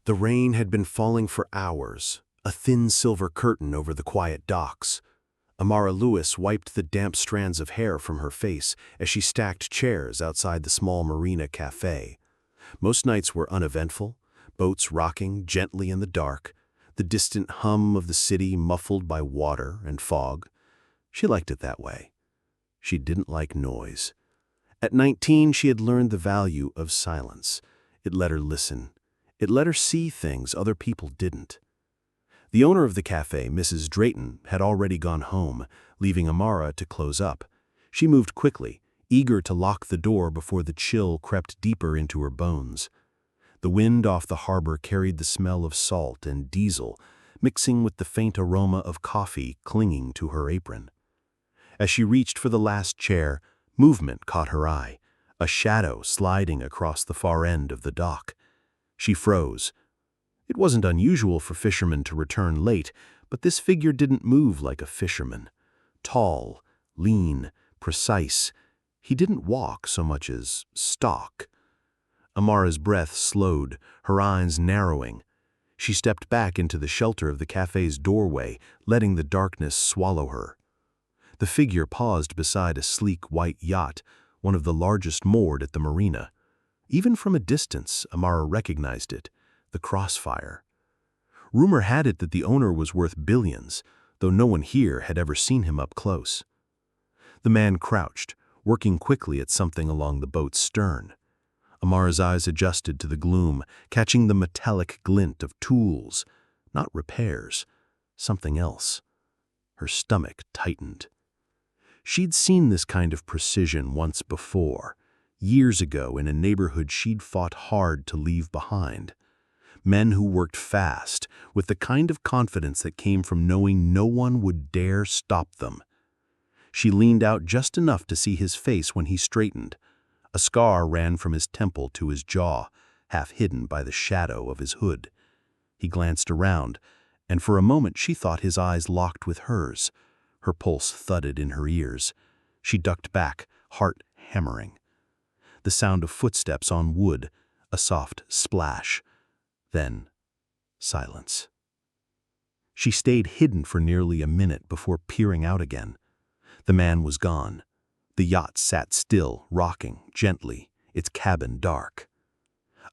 The rain had been falling for hours, a thin silver curtain over the quiet docks. Amara Lewis wiped the damp strands of hair from her face as she stacked chairs outside the small marina cafe. Most nights were uneventful, boats rocking gently in the dark, the distant hum of the city muffled by water and fog. She liked it that way. She didn't like noise. At 19, she had learned the value of silence. It let her listen. It let her see things other people didn't. The owner of the cafe, Mrs. Drayton, had already gone home, leaving Amara to close up. She moved quickly, eager to lock the door before the chill crept deeper into her bones. The wind off the harbor carried the smell of salt and diesel, mixing with the faint aroma of coffee clinging to her apron. As she reached for the last chair, movement caught her eye, a shadow sliding across the far end of the dock. She froze. It wasn't unusual for fishermen to return late, but this figure didn't move like a fisherman. Tall, lean, precise, he didn't walk so much as stalk. Amara's breath slowed, her eyes narrowing. She stepped back into the shelter of the cafe's doorway, letting the darkness swallow her. The figure paused beside a sleek white yacht, one of the largest moored at the marina. Even from a distance, Amara recognized it, the Crossfire. Rumor had it that the owner was worth billions, though no one here had ever seen him up close. The man crouched, working quickly at something along the boat's stern. Amara's eyes adjusted to the gloom, catching the metallic glint of tools, not repairs, something else. Her stomach tightened. She'd seen this kind of precision once before, years ago in a neighborhood she'd fought hard to leave behind. Men who worked fast, with the kind of confidence that came from knowing no one would dare stop them. She leaned out just enough to see his face when he straightened. A scar ran from his temple to his jaw, half hidden by the shadow of his hood. He glanced around, and for a moment she thought his eyes locked with hers. Her pulse thudded in her ears. She ducked back, heart hammering. The sound of footsteps on wood, a soft splash. Then, silence. She stayed hidden for nearly a minute before peering out again. The man was gone. The yacht sat still, rocking gently, its cabin dark.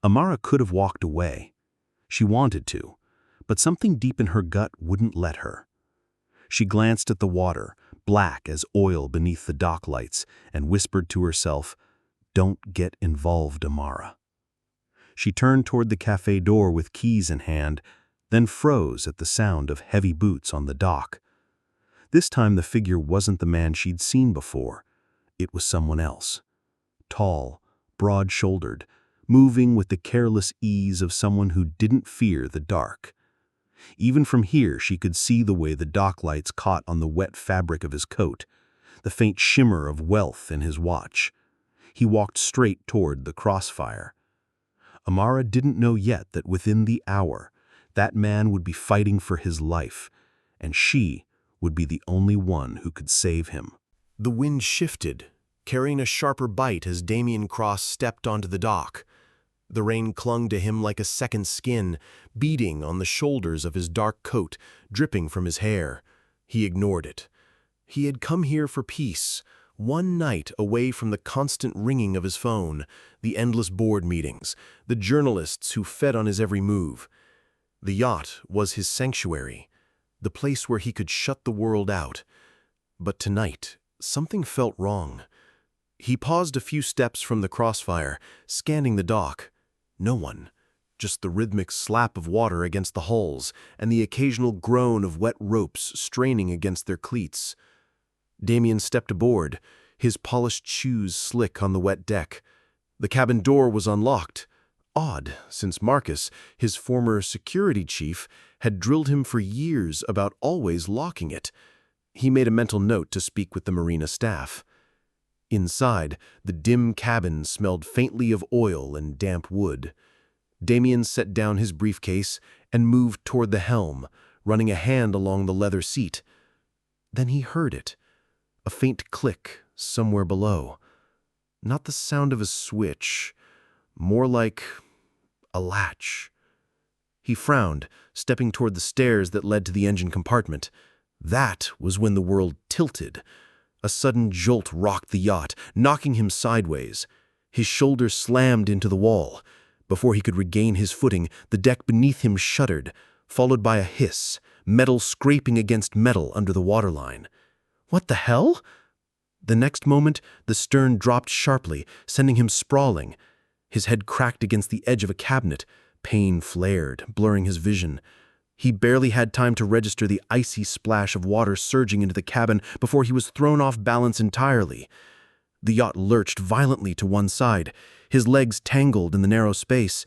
Amara could have walked away. She wanted to, but something deep in her gut wouldn't let her. She glanced at the water, black as oil beneath the dock lights, and whispered to herself, "Don't get involved, Amara." She turned toward the cafe door with keys in hand, then froze at the sound of heavy boots on the dock. This time the figure wasn't the man she'd seen before. It was someone else. Tall, broad-shouldered, moving with the careless ease of someone who didn't fear the dark. Even from here she could see the way the dock lights caught on the wet fabric of his coat, the faint shimmer of wealth in his watch. He walked straight toward the Crossfire. Amara didn't know yet that within the hour, that man would be fighting for his life, and she would be the only one who could save him. The wind shifted, carrying a sharper bite as Damien Cross stepped onto the dock. The rain clung to him like a second skin, beating on the shoulders of his dark coat, dripping from his hair. He ignored it. He had come here for peace, one night away from the constant ringing of his phone, the endless board meetings, the journalists who fed on his every move. The yacht was his sanctuary, the place where he could shut the world out. But tonight, something felt wrong. He paused a few steps from the Crossfire, scanning the dock. No one, just the rhythmic slap of water against the hulls and the occasional groan of wet ropes straining against their cleats. Damien stepped aboard, his polished shoes slick on the wet deck. The cabin door was unlocked. Odd, since Marcus, his former security chief, had drilled him for years about always locking it. He made a mental note to speak with the marina staff. Inside, the dim cabin smelled faintly of oil and damp wood. Damien set down his briefcase and moved toward the helm, running a hand along the leather seat. Then he heard it, a faint click somewhere below. Not the sound of a switch, more like a latch. He frowned, stepping toward the stairs that led to the engine compartment. That was when the world tilted. A sudden jolt rocked the yacht, knocking him sideways. His shoulder slammed into the wall. Before he could regain his footing, the deck beneath him shuddered, followed by a hiss, metal scraping against metal under the waterline. What the hell? The next moment, the stern dropped sharply, sending him sprawling. His head cracked against the edge of a cabinet. Pain flared, blurring his vision. He barely had time to register the icy splash of water surging into the cabin before he was thrown off balance entirely. The yacht lurched violently to one side, his legs tangled in the narrow space.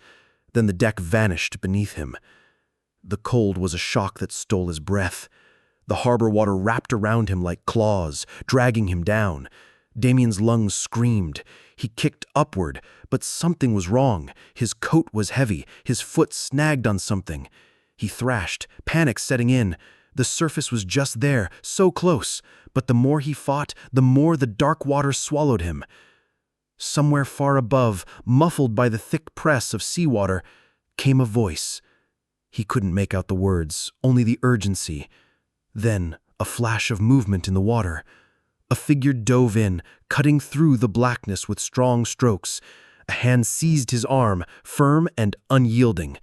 Then the deck vanished beneath him. The cold was a shock that stole his breath. The harbor water wrapped around him like claws, dragging him down. Damien's lungs screamed. He kicked upward, but something was wrong. His coat was heavy, his foot snagged on something. He thrashed, panic setting in. The surface was just there, so close, but the more he fought, the more the dark water swallowed him. Somewhere far above, muffled by the thick press of seawater, came a voice. He couldn't make out the words, only the urgency. Then, a flash of movement in the water. A figure dove in, cutting through the blackness with strong strokes. A hand seized his arm, firm and unyielding.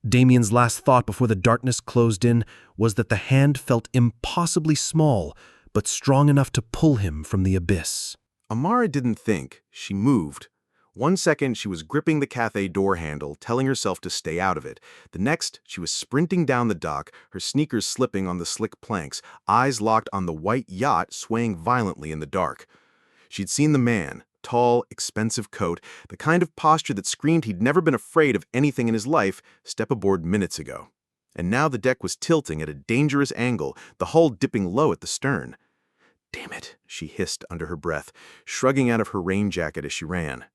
Damien's last thought before the darkness closed in was that the hand felt impossibly small, but strong enough to pull him from the abyss. Amara didn't think. She moved. One second, she was gripping the cafe door handle, telling herself to stay out of it. The next, she was sprinting down the dock, her sneakers slipping on the slick planks, eyes locked on the white yacht swaying violently in the dark. She'd seen the man, tall, expensive coat, the kind of posture that screamed he'd never been afraid of anything in his life, step aboard minutes ago. And now the deck was tilting at a dangerous angle, the hull dipping low at the stern. "Damn it," she hissed under her breath, shrugging out of her rain jacket as she ran.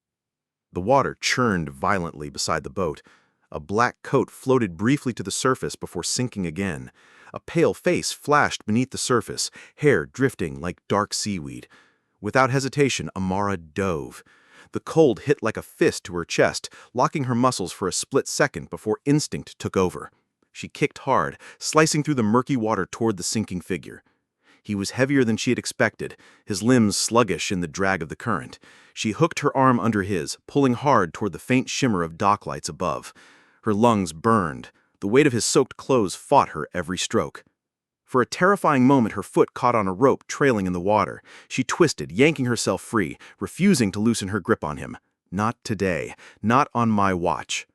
The water churned violently beside the boat. A black coat floated briefly to the surface before sinking again. A pale face flashed beneath the surface, hair drifting like dark seaweed. Without hesitation, Amara dove. The cold hit like a fist to her chest, locking her muscles for a split second before instinct took over. She kicked hard, slicing through the murky water toward the sinking figure. He was heavier than she had expected, his limbs sluggish in the drag of the current. She hooked her arm under his, pulling hard toward the faint shimmer of dock lights above. Her lungs burned. The weight of his soaked clothes fought her every stroke. For a terrifying moment, her foot caught on a rope trailing in the water. She twisted, yanking herself free, refusing to loosen her grip on him. Not today. Not on my watch.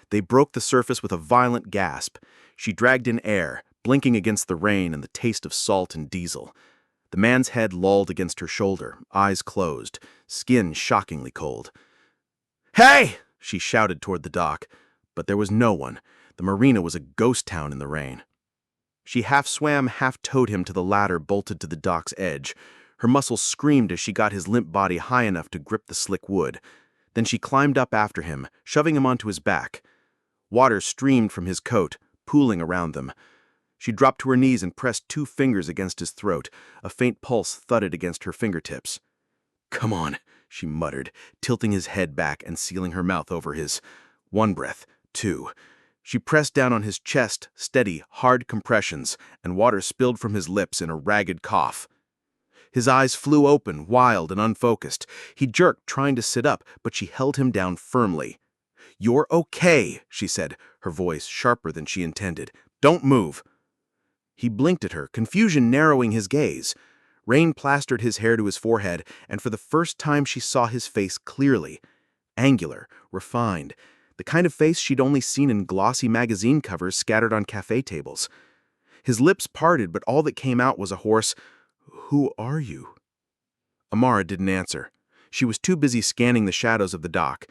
They broke the surface with a violent gasp. She dragged in air, blinking against the rain and the taste of salt and diesel. The man's head lolled against her shoulder, eyes closed, skin shockingly cold. "Hey!" she shouted toward the dock. But there was no one. The marina was a ghost town in the rain. She half swam, half towed him to the ladder bolted to the dock's edge. Her muscles screamed as she got his limp body high enough to grip the slick wood. Then she climbed up after him, shoving him onto his back. Water streamed from his coat, pooling around them. She dropped to her knees and pressed 2 fingers against his throat. A faint pulse thudded against her fingertips. "Come on," she muttered, tilting his head back and sealing her mouth over his. 1 breath, 2. She pressed down on his chest, steady, hard compressions, and water spilled from his lips in a ragged cough. His eyes flew open, wild and unfocused. He jerked, trying to sit up, but she held him down firmly. "You're okay," she said, her voice sharper than she intended. "Don't move." He blinked at her, confusion narrowing his gaze. Rain plastered his hair to his forehead, and for the first time she saw his face clearly. Angular, refined, the kind of face she'd only seen in glossy magazine covers scattered on cafe tables. His lips parted, but all that came out was a hoarse, "Who are you?" Amara didn't answer. She was too busy scanning the shadows of the dock,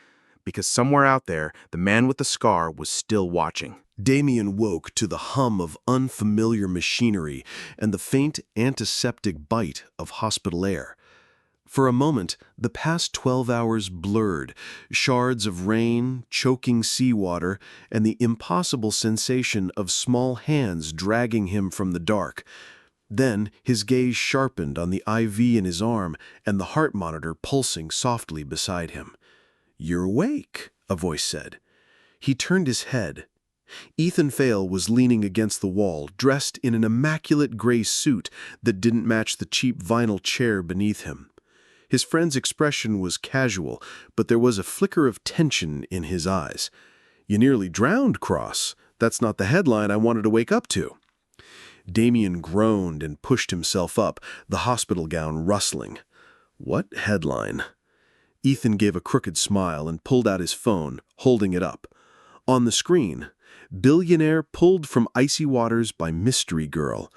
because somewhere out there, the man with the scar was still watching. Damien woke to the hum of unfamiliar machinery and the faint antiseptic bite of hospital air. For a moment, the past 12 hours blurred, shards of rain, choking seawater, and the impossible sensation of small hands dragging him from the dark. Then his gaze sharpened on the IV in his arm and the heart monitor pulsing softly beside him. "You're awake," a voice said. He turned his head. Ethan Fale was leaning against the wall, dressed in an immaculate gray suit that didn't match the cheap vinyl chair beneath him. His friend's expression was casual, but there was a flicker of tension in his eyes. "You nearly drowned, Cross. That's not the headline I wanted to wake up to." Damien groaned and pushed himself up, the hospital gown rustling. What headline? Ethan gave a crooked smile and pulled out his phone, holding it up. On the screen, "Billionaire pulled from icy waters by mystery girl."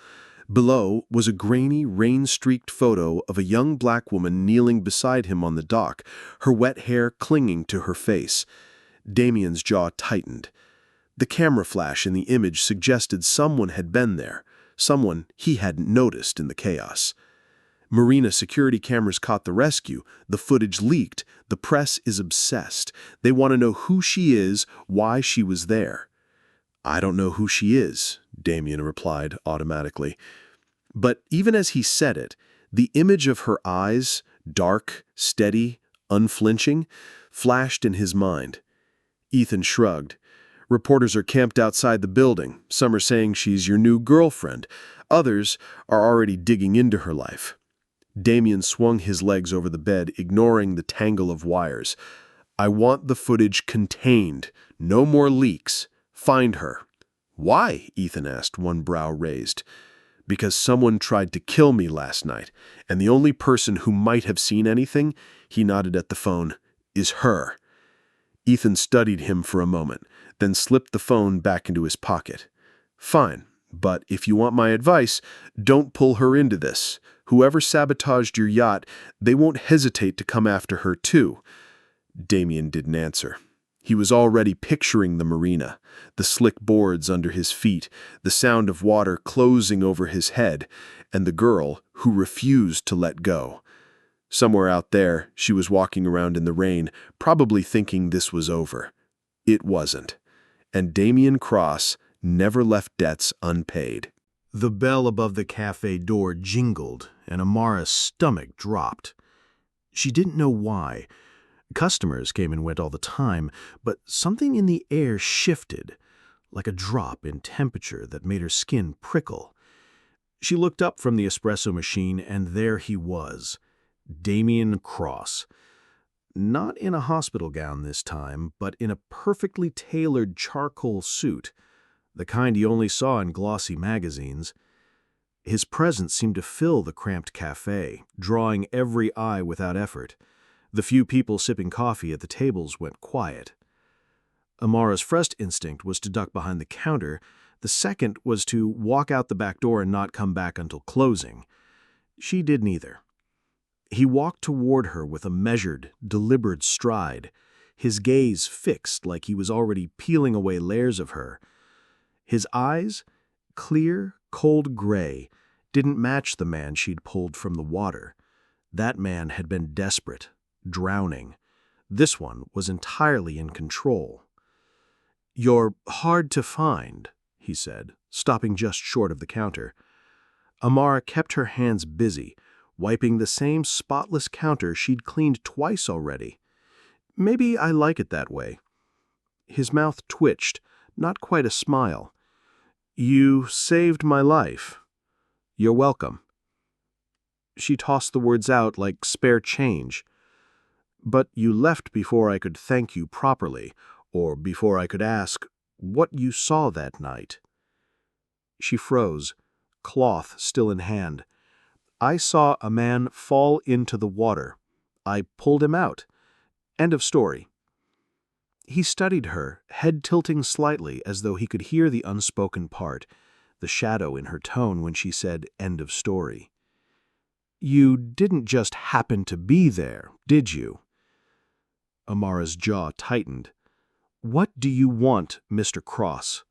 Below was a grainy, rain-streaked photo of a young black woman kneeling beside him on the dock, her wet hair clinging to her face. Damien's jaw tightened. The camera flash in the image suggested someone had been there, someone he hadn't noticed in the chaos. Marina security cameras caught the rescue. The footage leaked. The press is obsessed. They want to know who she is, why she was there. "I don't know who she is," Damien replied automatically. But even as he said it, the image of her eyes, dark, steady, unflinching, flashed in his mind. Ethan shrugged. "Reporters are camped outside the building. Some are saying she's your new girlfriend. Others are already digging into her life." Damien swung his legs over the bed, ignoring the tangle of wires. "I want the footage contained. No more leaks. Find her." "Why?" Ethan asked, one brow raised. "Because someone tried to kill me last night, and the only person who might have seen anything," he nodded at the phone, "is her." Ethan studied him for a moment, then slipped the phone back into his pocket. "Fine, but if you want my advice, don't pull her into this. Whoever sabotaged your yacht, they won't hesitate to come after her too." Damien didn't answer. He was already picturing the marina, the slick boards under his feet, the sound of water closing over his head, and the girl who refused to let go. Somewhere out there, she was walking around in the rain, probably thinking this was over. It wasn't. And Damien Cross never left debts unpaid. The bell above the cafe door jingled, and Amara's stomach dropped. She didn't know why. Customers came and went all the time, but something in the air shifted, like a drop in temperature that made her skin prickle. She looked up from the espresso machine, and there he was, Damien Cross. Not in a hospital gown this time, but in a perfectly tailored charcoal suit, the kind he only saw in glossy magazines. His presence seemed to fill the cramped cafe, drawing every eye without effort. The few people sipping coffee at the tables went quiet. Amara's first instinct was to duck behind the counter. The second was to walk out the back door and not come back until closing. She did neither. He walked toward her with a measured, deliberate stride, his gaze fixed like he was already peeling away layers of her. His eyes, clear, cold gray, didn't match the man she'd pulled from the water. That man had been desperate, drowning. This one was entirely in control. "You're hard to find," he said, stopping just short of the counter. Amara kept her hands busy, wiping the same spotless counter she'd cleaned twice already. "Maybe I like it that way." His mouth twitched, not quite a smile. "You saved my life." "You're welcome." She tossed the words out like spare change. "But you left before I could thank you properly, or before I could ask what you saw that night." She froze, cloth still in hand. "I saw a man fall into the water. I pulled him out. End of story." He studied her, head tilting slightly as though he could hear the unspoken part, the shadow in her tone when she said "end of story." "You didn't just happen to be there, did you?" Amara's jaw tightened. "What do you want, Mr. Cross?"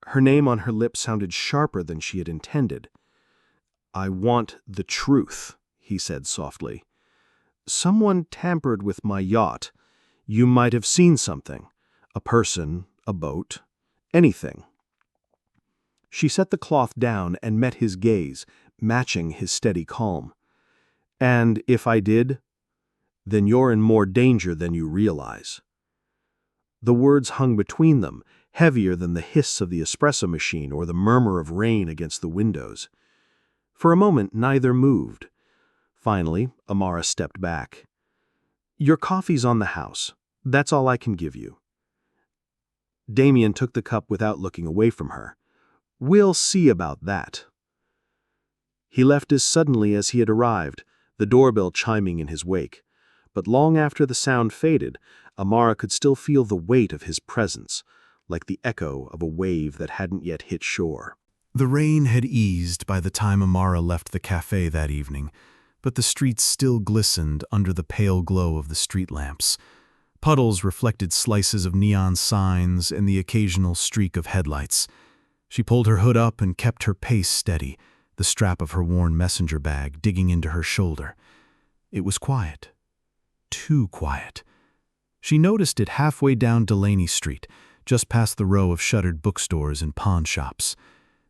Her name on her lips sounded sharper than she had intended. "I want the truth," he said softly. "Someone tampered with my yacht. You might have seen something. A person, a boat, anything." She set the cloth down and met his gaze, matching his steady calm. "And if I did, then you're in more danger than you realize." The words hung between them, heavier than the hiss of the espresso machine or the murmur of rain against the windows. For a moment, neither moved. Finally, Amara stepped back. "Your coffee's on the house. That's all I can give you." Damien took the cup without looking away from her. "We'll see about that." He left as suddenly as he had arrived, the doorbell chiming in his wake. But long after the sound faded, Amara could still feel the weight of his presence, like the echo of a wave that hadn't yet hit shore. The rain had eased by the time Amara left the cafe that evening, but the streets still glistened under the pale glow of the street lamps. Puddles reflected slices of neon signs and the occasional streak of headlights. She pulled her hood up and kept her pace steady, the strap of her worn messenger bag digging into her shoulder. It was quiet. Too quiet. She noticed it halfway down Delaney Street, just past the row of shuttered bookstores and pawn shops.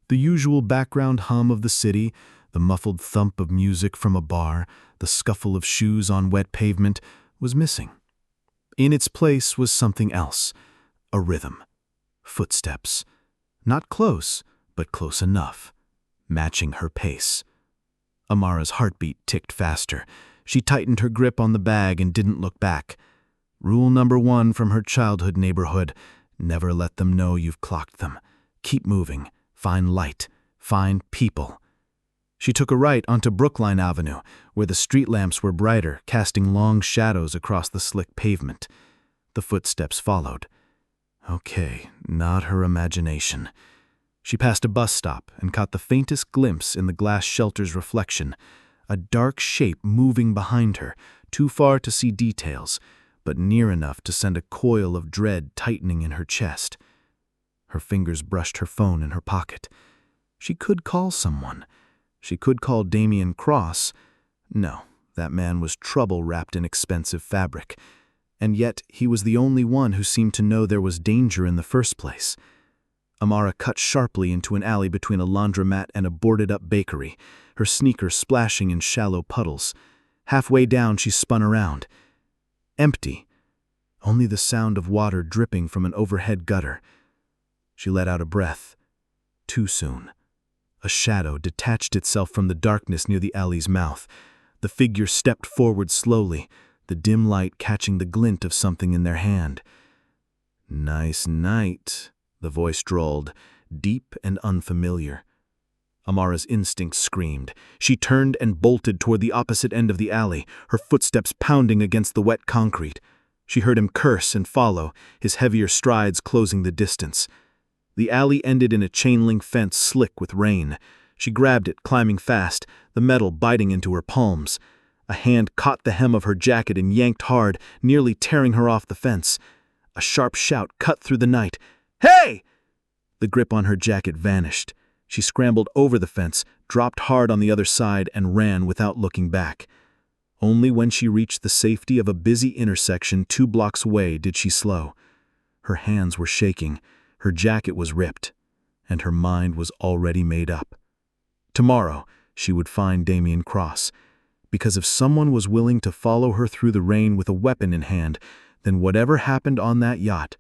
The usual background hum of the city, the muffled thump of music from a bar, the scuffle of shoes on wet pavement, was missing. In its place was something else, a rhythm. Footsteps. Not close, but close enough, matching her pace. Amara's heartbeat ticked faster. She tightened her grip on the bag and didn't look back. Rule number 1 from her childhood neighborhood: never let them know you've clocked them. Keep moving. Find light. Find people. She took a right onto Brookline Avenue, where the street lamps were brighter, casting long shadows across the slick pavement. The footsteps followed. Okay, not her imagination. She passed a bus stop and caught the faintest glimpse in the glass shelter's reflection, a dark shape moving behind her, too far to see details, but near enough to send a coil of dread tightening in her chest. Her fingers brushed her phone in her pocket. She could call someone. She could call Damien Cross. No, that man was trouble wrapped in expensive fabric. And yet he was the only one who seemed to know there was danger in the first place. Amara cut sharply into an alley between a laundromat and a boarded-up bakery, her sneakers splashing in shallow puddles. Halfway down, she spun around. Empty. Only the sound of water dripping from an overhead gutter. She let out a breath. Too soon. A shadow detached itself from the darkness near the alley's mouth. The figure stepped forward slowly, the dim light catching the glint of something in their hand. "Nice night," the voice drawled, deep and unfamiliar. Amara's instinct screamed. She turned and bolted toward the opposite end of the alley, her footsteps pounding against the wet concrete. She heard him curse and follow, his heavier strides closing the distance. The alley ended in a chain-link fence slick with rain. She grabbed it, climbing fast, the metal biting into her palms. A hand caught the hem of her jacket and yanked hard, nearly tearing her off the fence. A sharp shout cut through the night. "Hey!" The grip on her jacket vanished. She scrambled over the fence, dropped hard on the other side, and ran without looking back. Only when she reached the safety of a busy intersection 2 blocks away did she slow. Her hands were shaking, her jacket was ripped, and her mind was already made up. Tomorrow, she would find Damien Cross. Because if someone was willing to follow her through the rain with a weapon in hand, then whatever happened on that yacht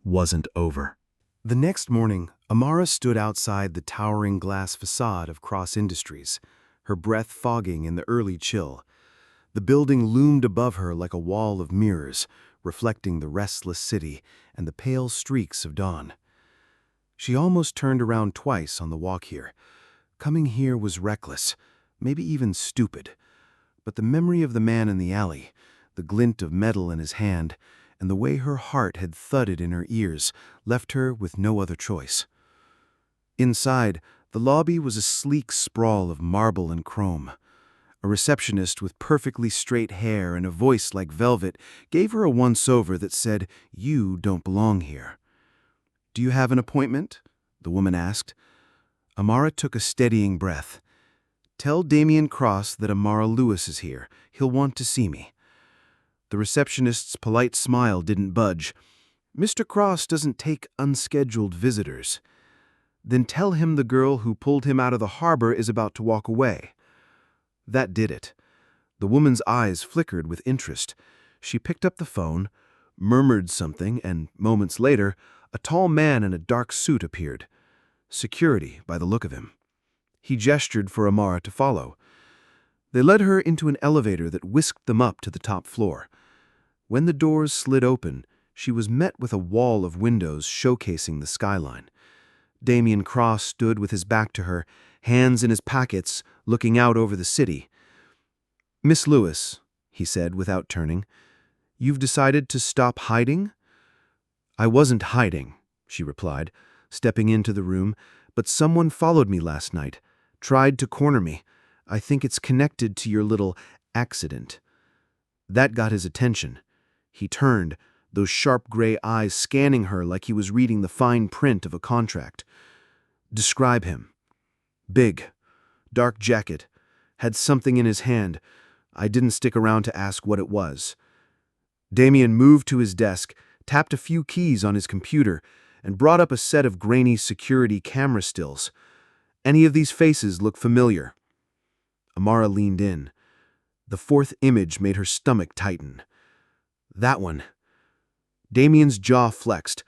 wasn't over. The next morning, Amara stood outside the towering glass facade of Cross Industries, her breath fogging in the early chill. The building loomed above her like a wall of mirrors, reflecting the restless city and the pale streaks of dawn. She almost turned around twice on the walk here. Coming here was reckless, maybe even stupid. But the memory of the man in the alley, the glint of metal in his hand, and the way her heart had thudded in her ears left her with no other choice. Inside, the lobby was a sleek sprawl of marble and chrome. A receptionist with perfectly straight hair and a voice like velvet gave her a once-over that said, "You don't belong here." "Do you have an appointment?" the woman asked. Amara took a steadying breath. "Tell Damien Cross that Amara Lewis is here. He'll want to see me." The receptionist's polite smile didn't budge. "Mr. Cross doesn't take unscheduled visitors." "Then tell him the girl who pulled him out of the harbor is about to walk away." That did it. The woman's eyes flickered with interest. She picked up the phone, murmured something, and moments later, A tall man in a dark suit appeared. Security, by the look of him. He gestured for Amara to follow. They led her into an elevator that whisked them up to the top floor. When the doors slid open, she was met with a wall of windows showcasing the skyline. Damien Cross stood with his back to her, hands in his pockets, looking out over the city. "Miss Lewis," he said without turning, "you've decided to stop hiding?" "I wasn't hiding," she replied, stepping into the room, "but someone followed me last night, tried to corner me. I think it's connected to your little accident." That got his attention. He turned, those sharp gray eyes scanning her like he was reading the fine print of a contract. "Describe him." "Big, dark jacket, had something in his hand. I didn't stick around to ask what it was." Damien moved to his desk, tapped a few keys on his computer, and brought up a set of grainy security camera stills. "Any of these faces look familiar?" Amara leaned in. The fourth image made her stomach tighten. "That one." Damien's jaw flexed.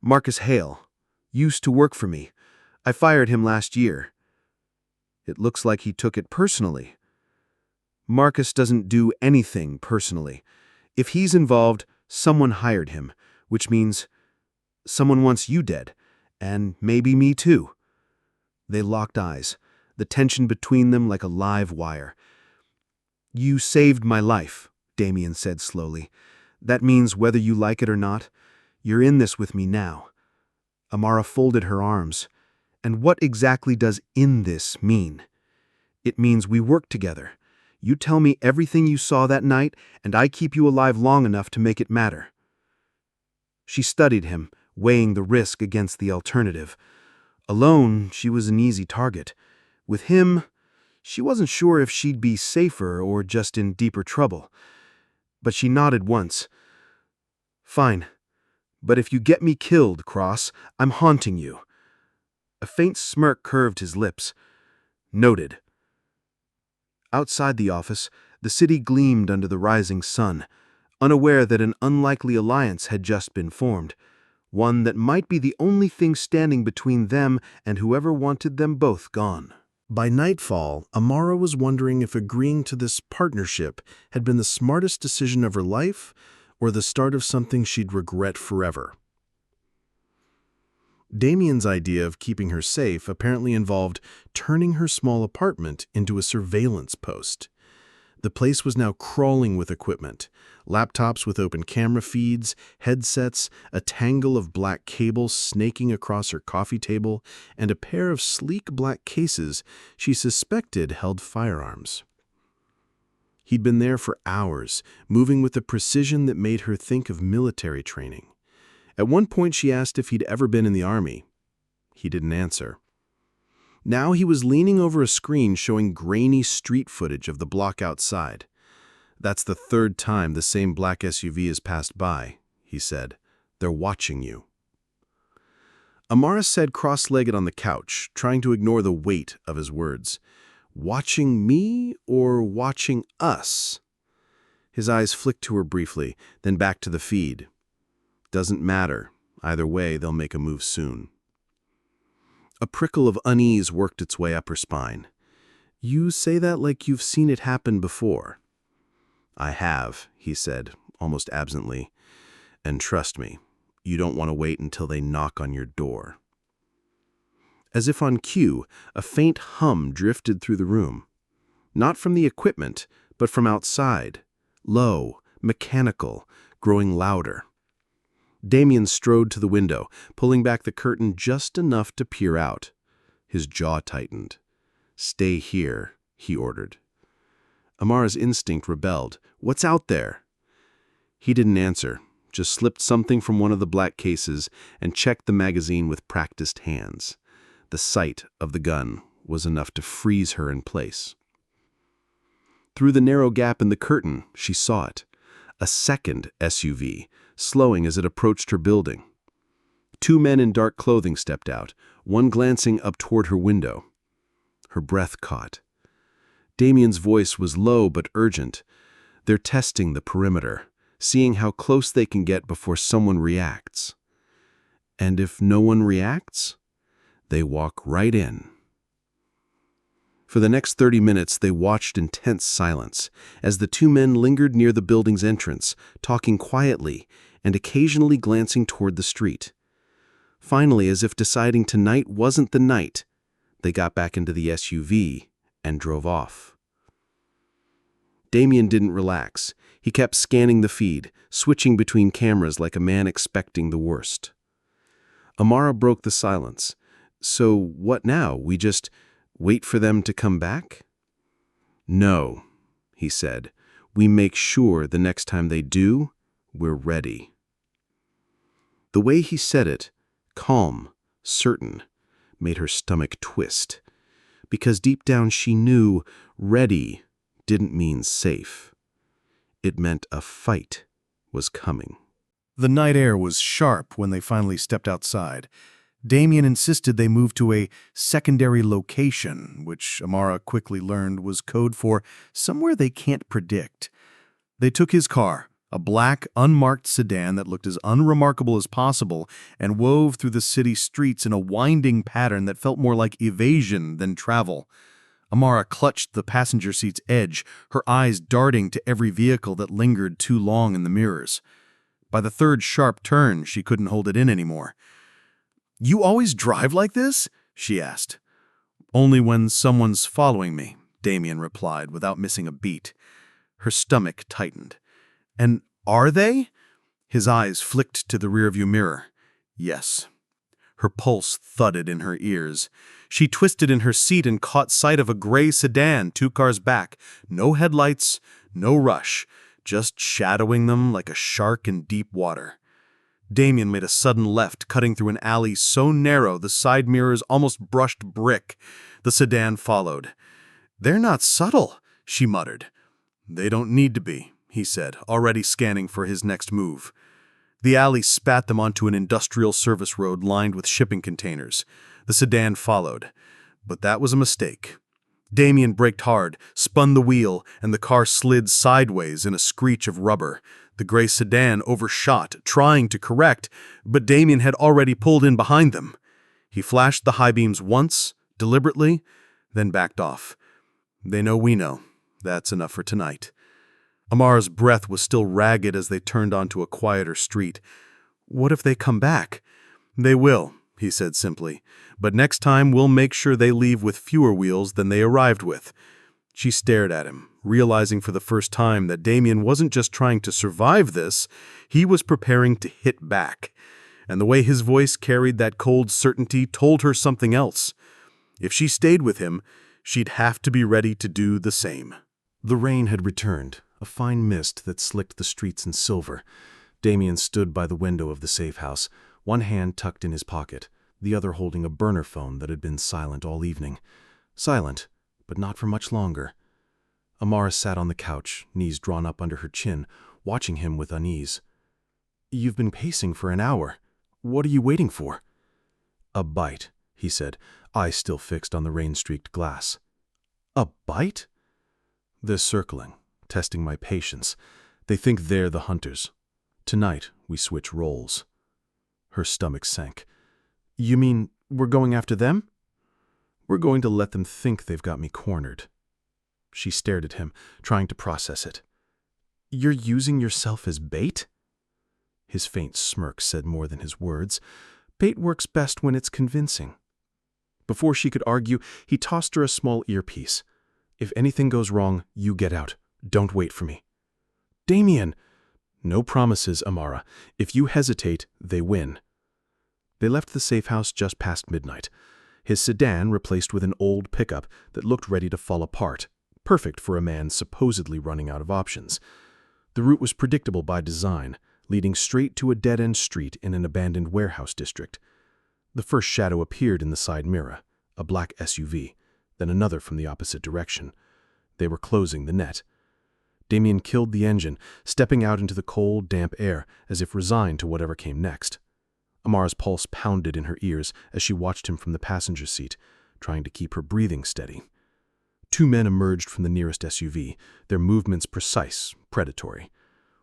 "Marcus Hale. Used to work for me. I fired him last year." "It looks like he took it personally." "Marcus doesn't do anything personally. If he's involved, someone hired him, which means someone wants you dead, and maybe me too." They locked eyes, the tension between them like a live wire. "You saved my life," Damien said slowly. "That means whether you like it or not, you're in this with me now." Amara folded her arms. "And what exactly does 'in this' mean?" "It means we work together. You tell me everything you saw that night, and I keep you alive long enough to make it matter." She studied him, weighing the risk against the alternative. Alone, she was an easy target. With him, she wasn't sure if she'd be safer or just in deeper trouble. But she nodded once. "Fine. But if you get me killed, Cross, I'm haunting you." A faint smirk curved his lips. "Noted." Outside the office, the city gleamed under the rising sun, unaware that an unlikely alliance had just been formed, one that might be the only thing standing between them and whoever wanted them both gone. By nightfall, Amara was wondering if agreeing to this partnership had been the smartest decision of her life or the start of something she'd regret forever. Damien's idea of keeping her safe apparently involved turning her small apartment into a surveillance post. The place was now crawling with equipment, laptops with open camera feeds, headsets, a tangle of black cables snaking across her coffee table, and a pair of sleek black cases she suspected held firearms. He'd been there for hours, moving with a precision that made her think of military training. At one point she asked if he'd ever been in the army. He didn't answer. Now he was leaning over a screen showing grainy street footage of the block outside. "That's the third time the same black SUV has passed by," he said. "They're watching you." Amara sat cross-legged on the couch, trying to ignore the weight of his words. "Watching me or watching us?" His eyes flicked to her briefly, then back to the feed. "Doesn't matter. Either way, they'll make a move soon." A prickle of unease worked its way up her spine. "You say that like you've seen it happen before." "I have," he said, almost absently. "And trust me, you don't want to wait until they knock on your door." As if on cue, a faint hum drifted through the room. Not from the equipment, but from outside. Low, mechanical, growing louder. Damien strode to the window, pulling back the curtain just enough to peer out. His jaw tightened. "Stay here," he ordered. Amara's instinct rebelled. "What's out there?" He didn't answer, just slipped something from one of the black cases and checked the magazine with practiced hands. The sight of the gun was enough to freeze her in place. Through the narrow gap in the curtain, she saw it. A second SUV, slowing as it approached her building. Two men in dark clothing stepped out, one glancing up toward her window. Her breath caught. Damien's voice was low but urgent. "They're testing the perimeter, seeing how close they can get before someone reacts." And if no one reacts, they walk right in. For the next 30 minutes, they watched in tense silence as the two men lingered near the building's entrance, talking quietly and occasionally glancing toward the street. Finally, as if deciding tonight wasn't the night, they got back into the SUV and drove off. Damien didn't relax. He kept scanning the feed, switching between cameras like a man expecting the worst. Amara broke the silence. So what now? We just wait for them to come back? No, he said. We make sure the next time they do, we're ready. The way he said it, calm, certain, made her stomach twist. Because deep down she knew ready didn't mean safe. It meant a fight was coming. The night air was sharp when they finally stepped outside. Damien insisted they move to a secondary location, which Amara quickly learned was code for somewhere they can't predict. They took his car, a black, unmarked sedan that looked as unremarkable as possible, and wove through the city streets in a winding pattern that felt more like evasion than travel. Amara clutched the passenger seat's edge, her eyes darting to every vehicle that lingered too long in the mirrors. By the third sharp turn, she couldn't hold it in anymore. "You always drive like this?" she asked. "Only when someone's following me," Damien replied without missing a beat. Her stomach tightened. "And are they?" His eyes flicked to the rearview mirror. Yes. Her pulse thudded in her ears. She twisted in her seat and caught sight of a gray sedan 2 cars back. No headlights, no rush, just shadowing them like a shark in deep water. Damien made a sudden left, cutting through an alley so narrow the side mirrors almost brushed brick. The sedan followed. "They're not subtle," she muttered. "They don't need to be," he said, already scanning for his next move. The alley spat them onto an industrial service road lined with shipping containers. The sedan followed. But that was a mistake. Damien braked hard, spun the wheel, and the car slid sideways in a screech of rubber. The gray sedan overshot, trying to correct, but Damien had already pulled in behind them. He flashed the high beams once, deliberately, then backed off. "They know we know. That's enough for tonight." Amara's breath was still ragged as they turned onto a quieter street. "What if they come back?" "They will," he said simply. "But next time we'll make sure they leave with fewer wheels than they arrived with." She stared at him, realizing for the first time that Damien wasn't just trying to survive this, he was preparing to hit back. And the way his voice carried that cold certainty told her something else. If she stayed with him, she'd have to be ready to do the same. The rain had returned, a fine mist that slicked the streets in silver. Damien stood by the window of the safe house, one hand tucked in his pocket, the other holding a burner phone that had been silent all evening. Silent, but not for much longer. Amara sat on the couch, knees drawn up under her chin, watching him with unease. "You've been pacing for an hour. What are you waiting for?" "A bite," he said, eyes still fixed on the rain-streaked glass. "A bite?" "They're circling, testing my patience. They think they're the hunters. Tonight, we switch roles." Her stomach sank. "You mean we're going after them?" "We're going to let them think they've got me cornered." She stared at him, trying to process it. "You're using yourself as bait?" His faint smirk said more than his words. Bait works best when it's convincing. Before she could argue, he tossed her a small earpiece. "If anything goes wrong, you get out. Don't wait for me." "Damien!" "No promises, Amara. If you hesitate, they win." They left the safe house just past midnight. His sedan replaced with an old pickup that looked ready to fall apart, perfect for a man supposedly running out of options. The route was predictable by design, leading straight to a dead-end street in an abandoned warehouse district. The first shadow appeared in the side mirror, a black SUV, then another from the opposite direction. They were closing the net. Damien killed the engine, stepping out into the cold, damp air, as if resigned to whatever came next. Amara's pulse pounded in her ears as she watched him from the passenger seat, trying to keep her breathing steady. 2 men emerged from the nearest SUV, their movements precise, predatory.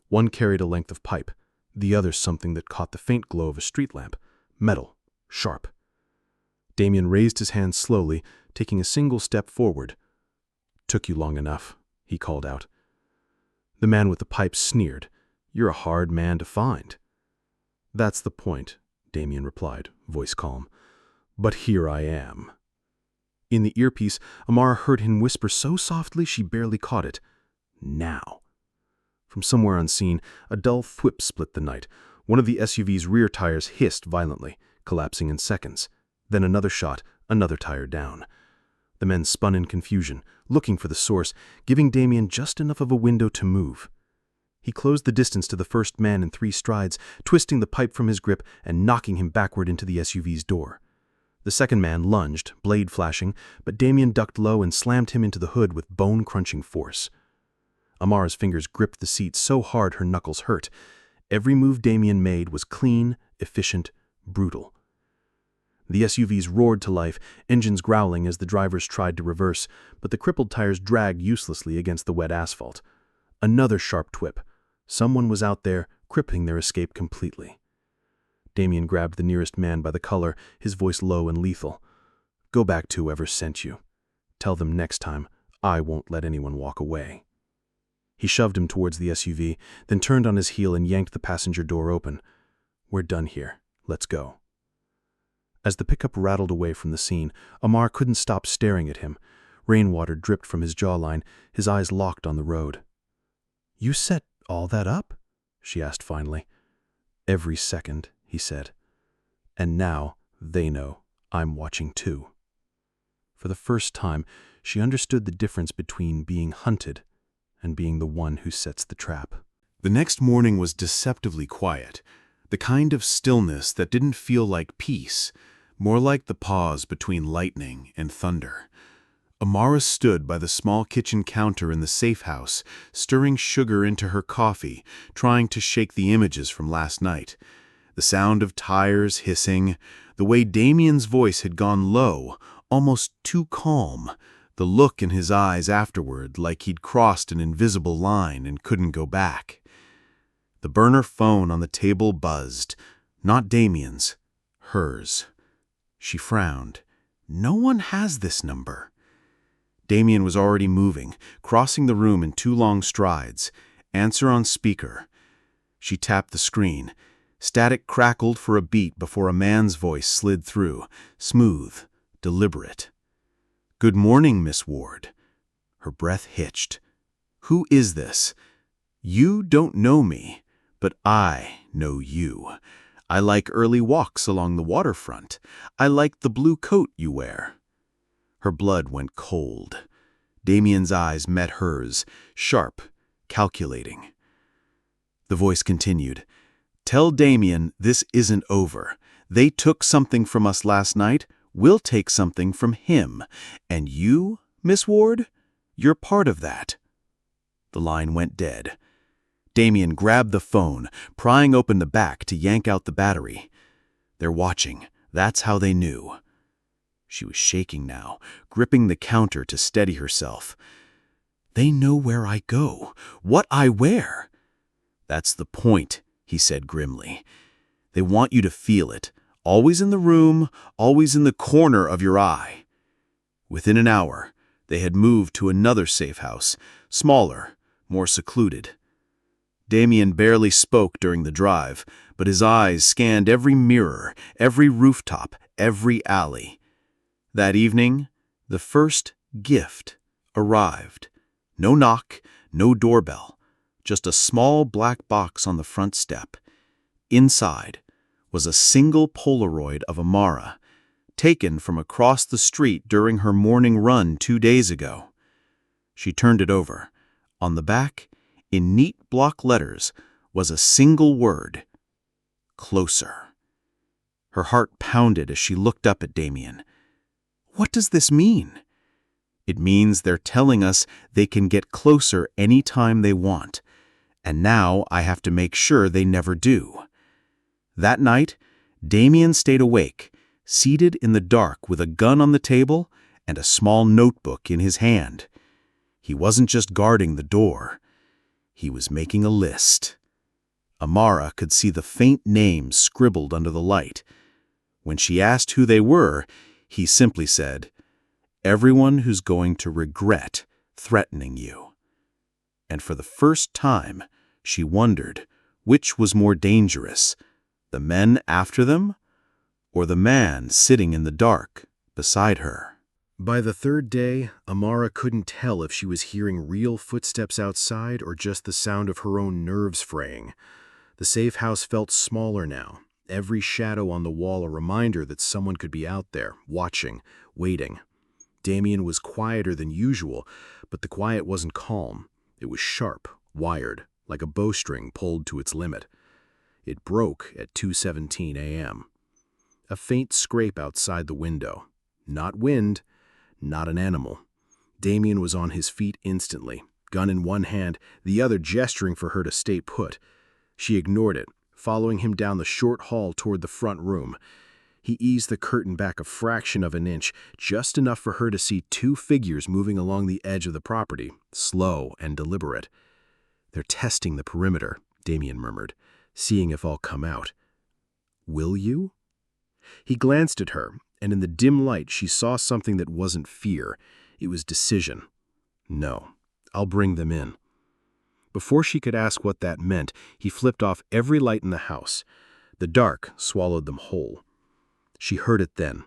One carried a length of pipe, the other something that caught the faint glow of a street lamp, metal, sharp. Damien raised his hand slowly, taking a single step forward. "Took you long enough," he called out. The man with the pipe sneered. "You're a hard man to find." "That's the point," Damien replied, voice calm. "But here I am." In the earpiece, Amara heard him whisper so softly she barely caught it. "Now." From somewhere unseen, a dull thwip split the night. One of the SUV's rear tires hissed violently, collapsing in seconds. Then another shot, another tire down. The men spun in confusion, looking for the source, giving Damien just enough of a window to move. He closed the distance to the first man in 3 strides, twisting the pipe from his grip and knocking him backward into the SUV's door. The second man lunged, blade flashing, but Damien ducked low and slammed him into the hood with bone-crunching force. Amara's fingers gripped the seat so hard her knuckles hurt. Every move Damien made was clean, efficient, brutal. The SUVs roared to life, engines growling as the drivers tried to reverse, but the crippled tires dragged uselessly against the wet asphalt. Another sharp twip. Someone was out there, crippling their escape completely. Damien grabbed the nearest man by the collar, his voice low and lethal. "Go back to whoever sent you. Tell them next time I won't let anyone walk away." He shoved him towards the SUV, then turned on his heel and yanked the passenger door open. "We're done here. Let's go." As the pickup rattled away from the scene, Amar couldn't stop staring at him. Rainwater dripped from his jawline, his eyes locked on the road. "You set all that up?" she asked finally. "Every second," he said. "And now they know I'm watching too." For the first time, she understood the difference between being hunted and being the one who sets the trap. The next morning was deceptively quiet, the kind of stillness that didn't feel like peace, more like the pause between lightning and thunder. Amara stood by the small kitchen counter in the safe house, stirring sugar into her coffee, trying to shake the images from last night. The sound of tires hissing, the way Damien's voice had gone low, almost too calm, the look in his eyes afterward like he'd crossed an invisible line and couldn't go back. The burner phone on the table buzzed, not Damien's, hers. She frowned. No one has this number. Damien was already moving, crossing the room in 2 long strides. Answer on speaker. She tapped the screen. Static crackled for a beat before a man's voice slid through, smooth, deliberate. "Good morning, Miss Ward." Her breath hitched. "Who is this?" "You don't know me, but I know you. I like early walks along the waterfront. I like the blue coat you wear." Her blood went cold. Damien's eyes met hers, sharp, calculating. The voice continued. "Tell Damien this isn't over. They took something from us last night. We'll take something from him. And you, Miss Ward, you're part of that." The line went dead. Damien grabbed the phone, prying open the back to yank out the battery. They're watching. That's how they knew. She was shaking now, gripping the counter to steady herself. "They know where I go, what I wear." "That's the point," he said grimly. "They want you to feel it, always in the room, always in the corner of your eye." Within an hour, they had moved to another safe house, smaller, more secluded. Damien barely spoke during the drive, but his eyes scanned every mirror, every rooftop, every alley. That evening, the first gift arrived. No knock, no doorbell, just a small black box on the front step. Inside was a single Polaroid of Amara, taken from across the street during her morning run 2 days ago. She turned it over. On the back, in neat block letters, was a single word: closer. Her heart pounded as she looked up at Damien. What does this mean? It means they're telling us they can get closer any time they want, and now I have to make sure they never do. That night, Damien stayed awake, seated in the dark with a gun on the table and a small notebook in his hand. He wasn't just guarding the door. He was making a list. Amara could see the faint names scribbled under the light. When she asked who they were, he simply said, "Everyone who's going to regret threatening you." And for the first time, she wondered which was more dangerous, the men after them or the man sitting in the dark beside her. By the third day, Amara couldn't tell if she was hearing real footsteps outside or just the sound of her own nerves fraying. The safe house felt smaller now, every shadow on the wall a reminder that someone could be out there, watching, waiting. Damien was quieter than usual, but the quiet wasn't calm. It was sharp, wired, like a bowstring pulled to its limit. It broke at 2:17 a.m. A faint scrape outside the window. Not wind, not an animal. Damien was on his feet instantly, gun in one hand, the other gesturing for her to stay put. She ignored it, following him down the short hall toward the front room. He eased the curtain back a fraction of an inch, just enough for her to see two figures moving along the edge of the property, slow and deliberate. "They're testing the perimeter," Damien murmured, "seeing if I'll come out." "Will you?" He glanced at her, and in the dim light she saw something that wasn't fear. It was decision. "No, I'll bring them in." Before she could ask what that meant, he flipped off every light in the house. The dark swallowed them whole. She heard it then,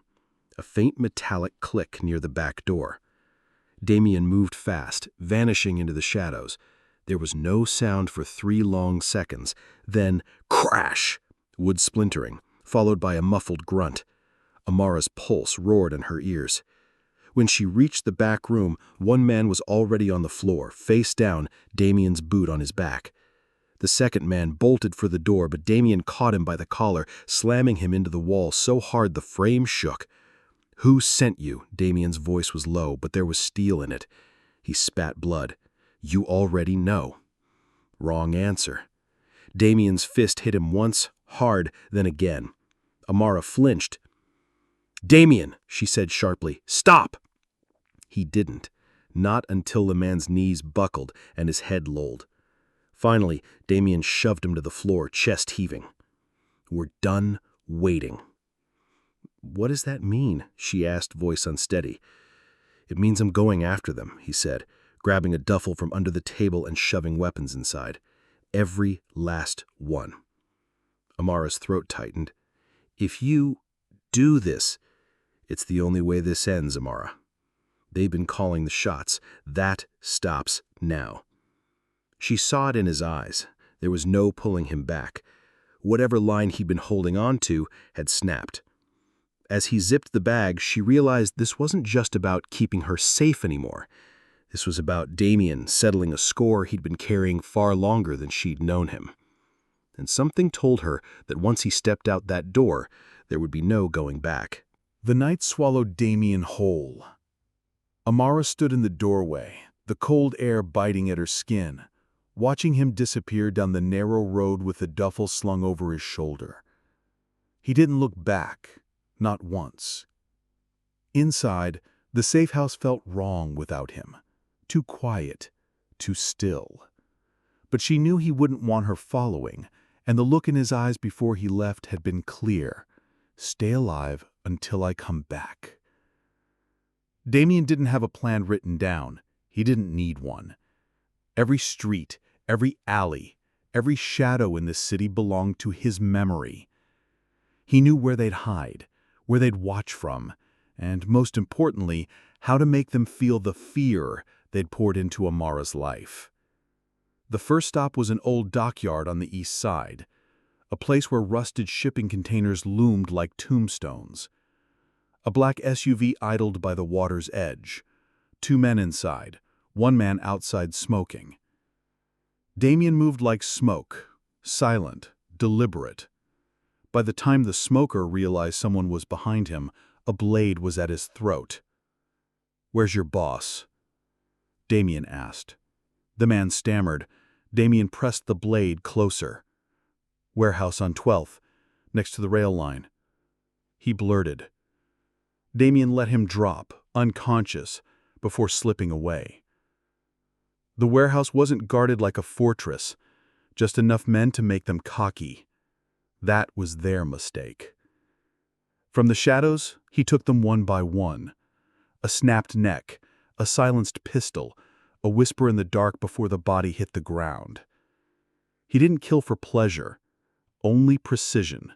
a faint metallic click near the back door. Damien moved fast, vanishing into the shadows. There was no sound for 3 long seconds. Then, crash! Wood splintering, followed by a muffled grunt. Amara's pulse roared in her ears. When she reached the back room, one man was already on the floor, face down, Damien's boot on his back. The second man bolted for the door, but Damien caught him by the collar, slamming him into the wall so hard the frame shook. "Who sent you?" Damien's voice was low, but there was steel in it. He spat blood. "You already know." Wrong answer. Damien's fist hit him once, hard, then again. Amara flinched. "Damien," she said sharply, "stop!" He didn't, not until the man's knees buckled and his head lolled. Finally, Damien shoved him to the floor, chest heaving. "We're done waiting." "What does that mean?" she asked, voice unsteady. "It means I'm going after them," he said, grabbing a duffel from under the table and shoving weapons inside. "Every last one." Amara's throat tightened. "If you do this, it's the only way this ends, Amara. They've been calling the shots. That stops now." She saw it in his eyes. There was no pulling him back. Whatever line he'd been holding on to had snapped. As he zipped the bag, she realized this wasn't just about keeping her safe anymore. This was about Damien settling a score he'd been carrying far longer than she'd known him. And something told her that once he stepped out that door, there would be no going back. The night swallowed Damien whole. Amara stood in the doorway, the cold air biting at her skin, watching him disappear down the narrow road with the duffel slung over his shoulder. He didn't look back, not once. Inside, the safe house felt wrong without him. Too quiet, too still. But she knew he wouldn't want her following, and the look in his eyes before he left had been clear. "Stay alive until I come back." Damien didn't have a plan written down. He didn't need one. Every street, every alley, every shadow in this city belonged to his memory. He knew where they'd hide, where they'd watch from, and, most importantly, how to make them feel the fear they'd poured into Amara's life. The first stop was an old dockyard on the east side, a place where rusted shipping containers loomed like tombstones. A black SUV idled by the water's edge. 2 men inside, 1 man outside smoking. Damien moved like smoke, silent, deliberate. By the time the smoker realized someone was behind him, a blade was at his throat. "Where's your boss?" Damien asked. The man stammered. Damien pressed the blade closer. "Warehouse on 12th, next to the rail line." He blurted. Damien let him drop, unconscious, before slipping away. The warehouse wasn't guarded like a fortress, just enough men to make them cocky. That was their mistake. From the shadows, he took them one by one. A snapped neck, a silenced pistol, a whisper in the dark before the body hit the ground. He didn't kill for pleasure, only precision.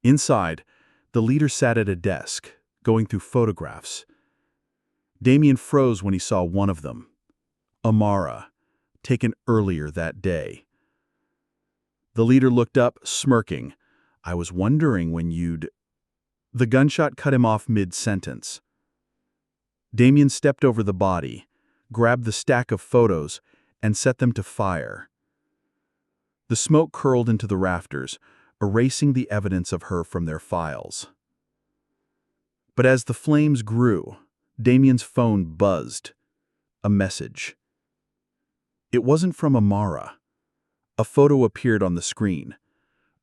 Inside, the leader sat at a desk, going through photographs. Damien froze when he saw one of them. Amara, taken earlier that day. The leader looked up, smirking. "I was wondering when you'd—" The gunshot cut him off mid-sentence. Damien stepped over the body, grabbed the stack of photos, and set them to fire. The smoke curled into the rafters, erasing the evidence of her from their files. But as the flames grew, Damien's phone buzzed. A message. It wasn't from Amara. A photo appeared on the screen.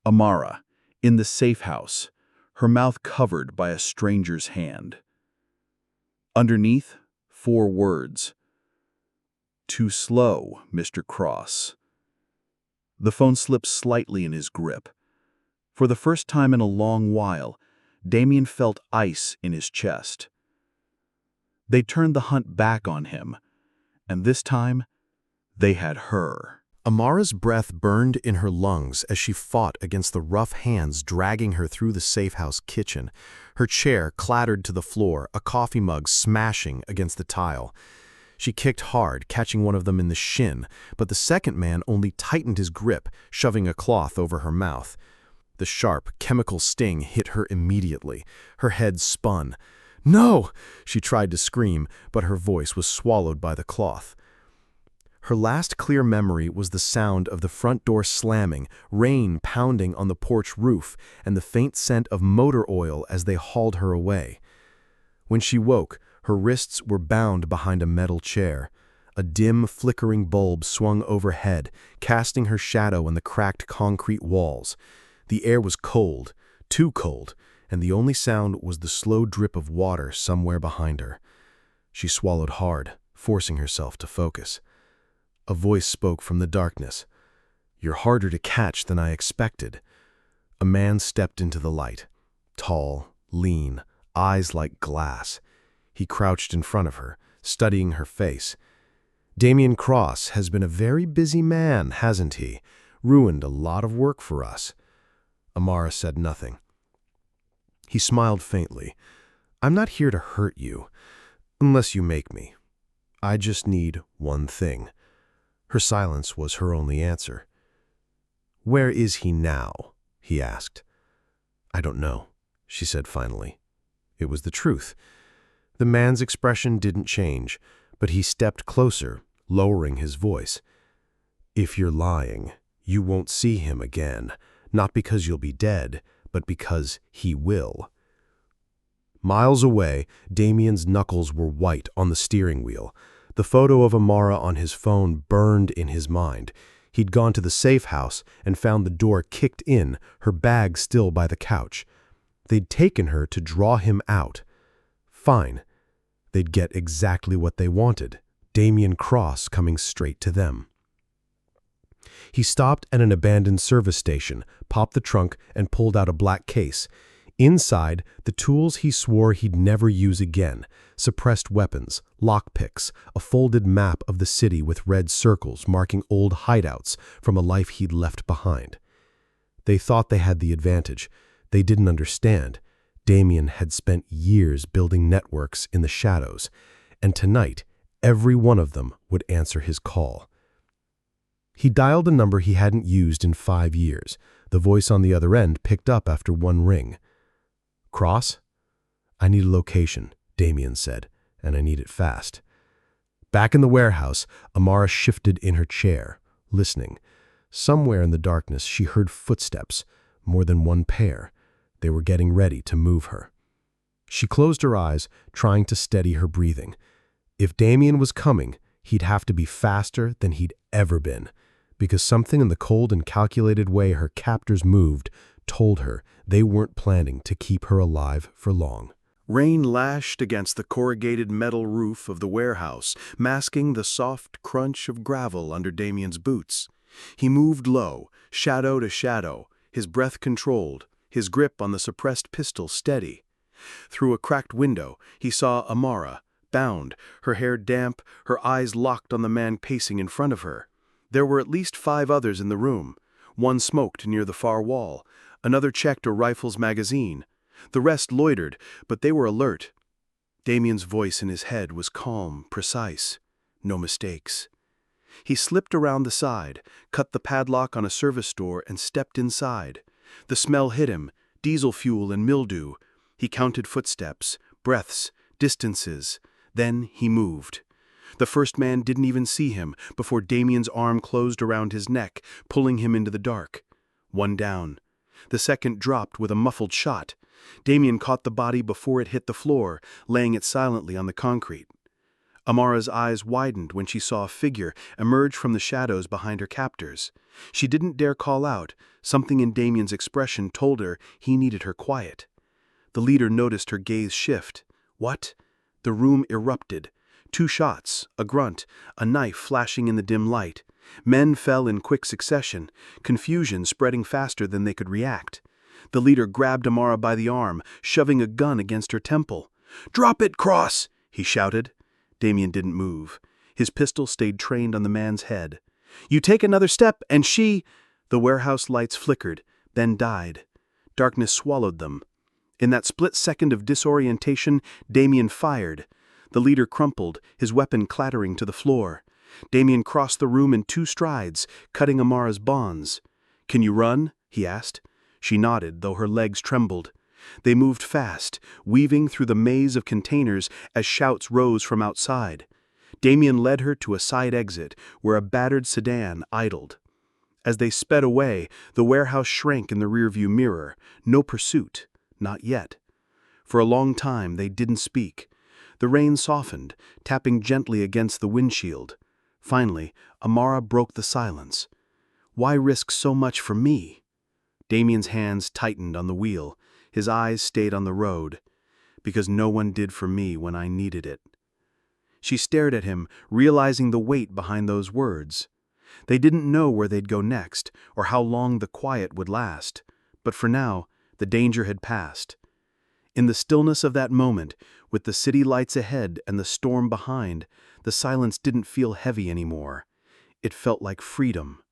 Amara, in the safe house, her mouth covered by a stranger's hand. Underneath, 4 words. "Too slow, Mr. Cross." The phone slipped slightly in his grip. For the first time in a long while, Damien felt ice in his chest. They turned the hunt back on him, and this time, they had her. Amara's breath burned in her lungs as she fought against the rough hands dragging her through the safe-house kitchen. Her chair clattered to the floor, a coffee mug smashing against the tile. She kicked hard, catching one of them in the shin, but the second man only tightened his grip, shoving a cloth over her mouth. The sharp, chemical sting hit her immediately. Her head spun. "No!" She tried to scream, but her voice was swallowed by the cloth. Her last clear memory was the sound of the front door slamming, rain pounding on the porch roof, and the faint scent of motor oil as they hauled her away. When she woke, her wrists were bound behind a metal chair. A dim, flickering bulb swung overhead, casting her shadow on the cracked concrete walls. The air was cold, too cold, and the only sound was the slow drip of water somewhere behind her. She swallowed hard, forcing herself to focus. A voice spoke from the darkness. "You're harder to catch than I expected." A man stepped into the light. Tall, lean, eyes like glass. He crouched in front of her, studying her face. "Damien Cross has been a very busy man, hasn't he? Ruined a lot of work for us." Amara said nothing. He smiled faintly. "I'm not here to hurt you, unless you make me. I just need one thing." Her silence was her only answer. "Where is he now?" he asked. "I don't know," she said finally. It was the truth. The man's expression didn't change, but he stepped closer, lowering his voice. "If you're lying, you won't see him again, not because you'll be dead, but because he will." Miles away, Damien's knuckles were white on the steering wheel. The photo of Amara on his phone burned in his mind. He'd gone to the safe house and found the door kicked in, her bag still by the couch. They'd taken her to draw him out. Fine. They'd get exactly what they wanted. Damien Cross coming straight to them. He stopped at an abandoned service station, popped the trunk, and pulled out a black case. Inside, the tools he swore he'd never use again: suppressed weapons, lockpicks, a folded map of the city with red circles marking old hideouts from a life he'd left behind. They thought they had the advantage. They didn't understand. Damien had spent years building networks in the shadows, and tonight, every one of them would answer his call. He dialed a number he hadn't used in 5 years. The voice on the other end picked up after one ring. "Cross? I need a location," Damien said, "and I need it fast." Back in the warehouse, Amara shifted in her chair, listening. Somewhere in the darkness, she heard footsteps, more than one pair. They were getting ready to move her. She closed her eyes, trying to steady her breathing. If Damien was coming, he'd have to be faster than he'd ever been, because something in the cold and calculated way her captors moved told her they weren't planning to keep her alive for long. Rain lashed against the corrugated metal roof of the warehouse, masking the soft crunch of gravel under Damien's boots. He moved low, shadow to shadow, his breath controlled, his grip on the suppressed pistol steady. Through a cracked window, he saw Amara, bound, her hair damp, her eyes locked on the man pacing in front of her. There were at least 5 others in the room. One smoked near the far wall, another checked a rifle's magazine. The rest loitered, but they were alert. Damien's voice in his head was calm, precise. No mistakes. He slipped around the side, cut the padlock on a service door, and stepped inside. The smell hit him, diesel fuel and mildew. He counted footsteps, breaths, distances. Then he moved. The first man didn't even see him before Damien's arm closed around his neck, pulling him into the dark. One down. The second dropped with a muffled shot. Damien caught the body before it hit the floor, laying it silently on the concrete. Amara's eyes widened when she saw a figure emerge from the shadows behind her captors. She didn't dare call out. Something in Damien's expression told her he needed her quiet. The leader noticed her gaze shift. What? The room erupted. 2 shots, a grunt, a knife flashing in the dim light. Men fell in quick succession, confusion spreading faster than they could react. The leader grabbed Amara by the arm, shoving a gun against her temple. "Drop it, Cross!" he shouted. Damien didn't move. His pistol stayed trained on the man's head. "You take another step, and she—" The warehouse lights flickered, then died. Darkness swallowed them. In that split second of disorientation, Damien fired. The leader crumpled, his weapon clattering to the floor. Damien crossed the room in 2 strides, cutting Amara's bonds. "Can you run?" he asked. She nodded, though her legs trembled. They moved fast, weaving through the maze of containers as shouts rose from outside. Damien led her to a side exit, where a battered sedan idled. As they sped away, the warehouse shrank in the rearview mirror. No pursuit. Not yet. For a long time they didn't speak. The rain softened, tapping gently against the windshield. Finally, Amara broke the silence. "Why risk so much for me?" Damien's hands tightened on the wheel. His eyes stayed on the road. "Because no one did for me when I needed it." She stared at him, realizing the weight behind those words. They didn't know where they'd go next, or how long the quiet would last. But for now, the danger had passed. In the stillness of that moment, with the city lights ahead and the storm behind, the silence didn't feel heavy anymore. It felt like freedom.